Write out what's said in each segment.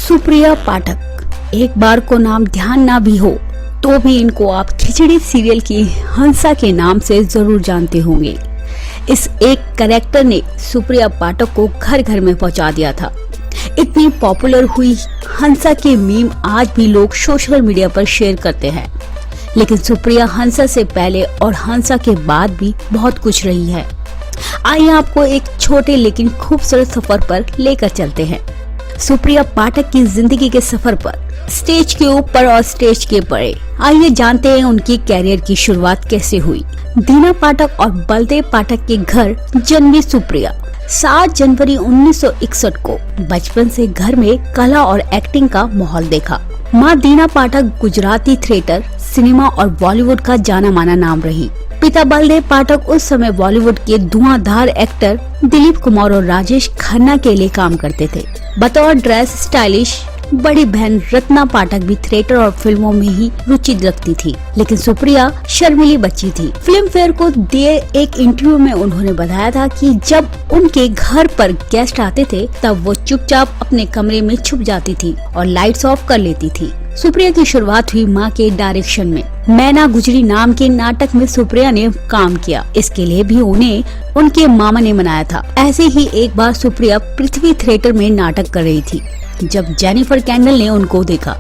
सुप्रिया पाठक, एक बार को नाम ध्यान ना भी हो तो भी इनको आप खिचड़ी सीरियल की हंसा के नाम से जरूर जानते होंगे। इस एक कैरेक्टर ने सुप्रिया पाठक को घर घर में पहुंचा दिया था। इतनी पॉपुलर हुई हंसा के मीम आज भी लोग सोशल मीडिया पर शेयर करते हैं। लेकिन सुप्रिया हंसा से पहले और हंसा के बाद भी बहुत कुछ रही है। आइए आपको एक छोटे लेकिन खूबसूरत सफर पर लेकर चलते हैं। सुप्रिया पाठक की जिंदगी के सफर पर, स्टेज के ऊपर और स्टेज के परे। आइए जानते हैं उनकी कैरियर की शुरुआत कैसे हुई। दीना पाठक और बलदेव पाठक के घर जन्मी सुप्रिया 7 जनवरी 1961 को। बचपन से घर में कला और एक्टिंग का माहौल देखा। माँ दीना पाठक गुजराती थिएटर, सिनेमा और बॉलीवुड का जाना माना नाम रही। पिता बलदेव पाठक उस समय बॉलीवुड के धुआंधार एक्टर दिलीप कुमार और राजेश खन्ना के लिए काम करते थे। बतौर ड्रेस स्टाइलिश बड़ी बहन रत्ना पाठक भी थिएटर और फिल्मों में ही रुचि रखती थी, लेकिन सुप्रिया शर्मीली बच्ची थी। फिल्म फेयर को दिए एक इंटरव्यू में उन्होंने बताया था कि जब उनके घर पर गेस्ट आते थे तब वो चुपचाप अपने कमरे में छुप जाती थी और लाइट्स ऑफ कर लेती थी। सुप्रिया की शुरुआत हुई माँ के डायरेक्शन में। मैना गुजरी नाम के नाटक में सुप्रिया ने काम किया। इसके लिए भी उन्हें उनके मामा ने मनाया था। ऐसे ही एक बार सुप्रिया पृथ्वी थिएटर में नाटक कर रही थी जब जेनिफर कैंडल ने उनको देखा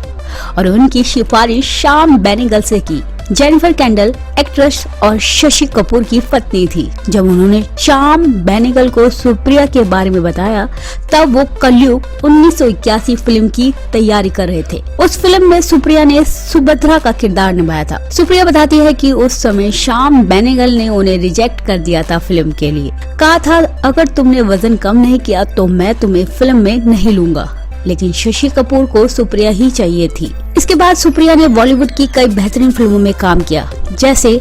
और उनकी सिफारिश शाम बेनेगल से की। जेनिफर कैंडल एक्ट्रेस और शशि कपूर की पत्नी थी। जब उन्होंने शाम बेनेगल को सुप्रिया के बारे में बताया तब वो कलयुग 1981 फिल्म की तैयारी कर रहे थे। उस फिल्म में सुप्रिया ने सुभद्रा का किरदार निभाया था। सुप्रिया बताती है कि उस समय शाम बेनेगल ने उन्हें रिजेक्ट कर दिया था फिल्म के लिए। कहा था अगर तुमने वजन कम नहीं किया तो मैं तुम्हें फिल्म में नहीं लूंगा, लेकिन शशि कपूर को सुप्रिया ही चाहिए थी। इसके बाद सुप्रिया ने बॉलीवुड की कई बेहतरीन फिल्मों में काम किया, जैसे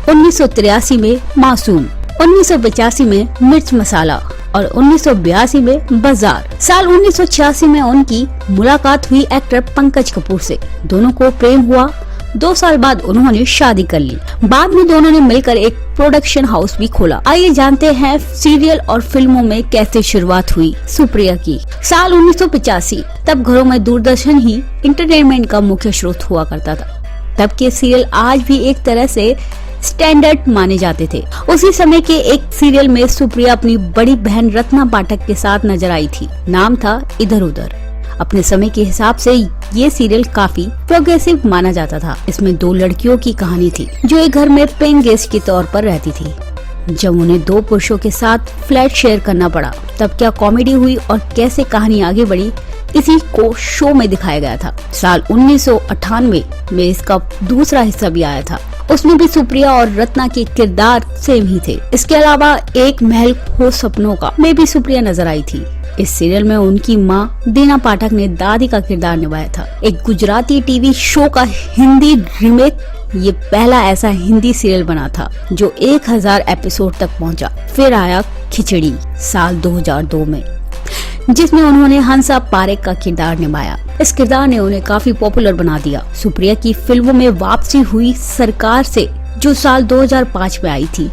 1983 में मासूम, 1985 में मिर्च मसाला और 1982 में बाजार। साल 1986 में उनकी मुलाकात हुई एक्टर पंकज कपूर से। दोनों को प्रेम हुआ। 2 साल बाद उन्होंने शादी कर ली। बाद में दोनों ने मिलकर एक प्रोडक्शन हाउस भी खोला। आइए जानते हैं सीरियल और फिल्मों में कैसे शुरुआत हुई सुप्रिया की। साल 1985, तब घरों में दूरदर्शन ही इंटरटेनमेंट का मुख्य स्रोत हुआ करता था। तब के सीरियल आज भी एक तरह से स्टैंडर्ड माने जाते थे। उसी समय के एक सीरियल में सुप्रिया अपनी बड़ी बहन रत्ना पाठक के साथ नजर आई थी। नाम था इधर उधर। अपने समय के हिसाब से ये सीरियल काफी प्रोग्रेसिव माना जाता था। इसमें 2 लड़कियों की कहानी थी जो एक घर में पेइंग गेस्ट के तौर पर रहती थी। जब उन्हें 2 पुरुषों के साथ फ्लैट शेयर करना पड़ा तब क्या कॉमेडी हुई और कैसे कहानी आगे बढ़ी, इसी को शो में दिखाया गया था। साल 1998 में इसका दूसरा हिस्सा भी आया था। उसमें भी सुप्रिया और रत्ना के किरदार सेम ही थे। इसके अलावा एक महल हो सपनों का में भी सुप्रिया नजर आई थी। इस सीरियल में उनकी माँ दीना पाठक ने दादी का किरदार निभाया था। एक गुजराती टीवी शो का हिंदी रीमेक, ये पहला ऐसा हिंदी सीरियल बना था जो 1000 एपिसोड तक पहुंचा। फिर आया खिचड़ी साल 2002 में, जिसमें उन्होंने हंसा पारेख का किरदार निभाया। इस किरदार ने उन्हें काफी पॉपुलर बना दिया। सुप्रिया की फिल्मों में वापसी हुई सरकार से, जो साल 2005 में आई थी।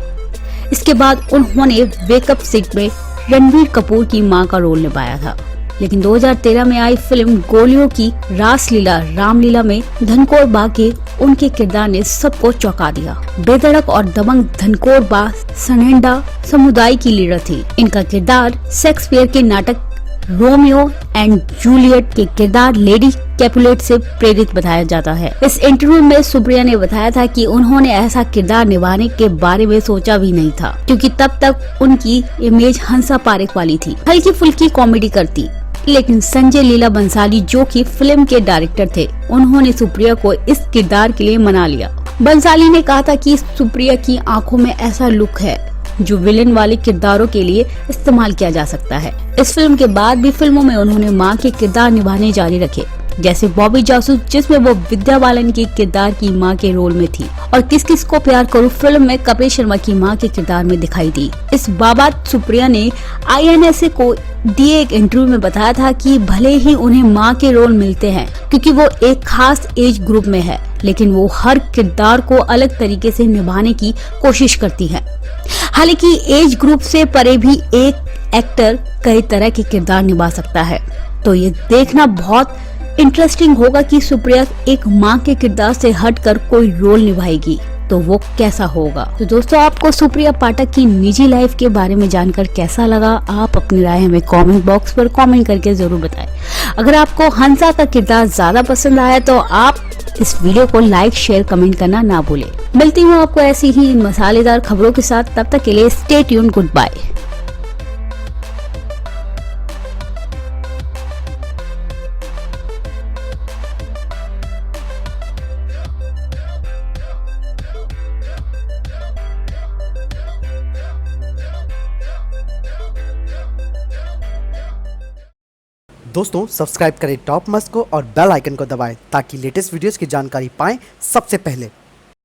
इसके बाद उन्होंने वेकअप सिट में रणबीर कपूर की मां का रोल निभाया था। लेकिन 2013 में आई फिल्म गोलियों की रासलीला रामलीला में धनखोर बा के उनके किरदार ने सबको चौंका दिया। बेधड़क और दबंग धनखोर बा सनेंडा समुदाय की लीडर थी। इनका किरदार शेक्सपियर के नाटक रोमियो एंड जूलियट के किरदार लेडी कैपुलेट से प्रेरित बताया जाता है। इस इंटरव्यू में सुप्रिया ने बताया था कि उन्होंने ऐसा किरदार निभाने के बारे में सोचा भी नहीं था, क्योंकि तब तक उनकी इमेज हंसा पारेख वाली थी। हल्की फुल्की कॉमेडी करती। लेकिन संजय लीला बंसाली, जो कि फिल्म के डायरेक्टर थे, उन्होंने सुप्रिया को इस किरदार के लिए मना लिया। बंसाली ने कहा था कि सुप्रिया की आंखों में ऐसा लुक है जो विलेन वाले किरदारों के लिए इस्तेमाल किया जा सकता है। इस फिल्म के बाद भी फिल्मों में उन्होंने मां के किरदार निभाने जारी रखे, जैसे बॉबी जासूस, जिसमें वो विद्या बालन के किरदार की मां के रोल में थी, और किस किस को प्यार करूं फिल्म में कपिल शर्मा की मां के किरदार में दिखाई दी। इस बाबत सुप्रिया ने INSA को दिए एक इंटरव्यू में बताया था कि भले ही उन्हें मां के रोल मिलते हैं क्योंकि वो एक खास एज ग्रुप में है, लेकिन वो हर किरदार को अलग तरीके से निभाने की कोशिश करती है। हालांकि एज ग्रुप से परे भी एक एक्टर कई तरह के किरदार निभा सकता है। तो ये देखना बहुत इंटरेस्टिंग होगा कि सुप्रिया एक माँ के किरदार से हटकर कोई रोल निभाएगी तो वो कैसा होगा। तो दोस्तों, आपको सुप्रिया पाठक की निजी लाइफ के बारे में जानकर कैसा लगा, आप अपनी राय हमें कमेंट बॉक्स पर कमेंट करके जरूर बताएं। अगर आपको हंसा का किरदार ज्यादा पसंद आया तो आप इस वीडियो को लाइक, शेयर, कमेंट करना ना भूलें। मिलती हूँ आपको ऐसी ही मसालेदार खबरों के साथ, तब तक के लिए स्टे ट्यून, गुड बाय। दोस्तों, सब्सक्राइब करें टॉप मस्ट को और बेल आइकन को दबाएं ताकि लेटेस्ट वीडियोस की जानकारी पाएं सबसे पहले।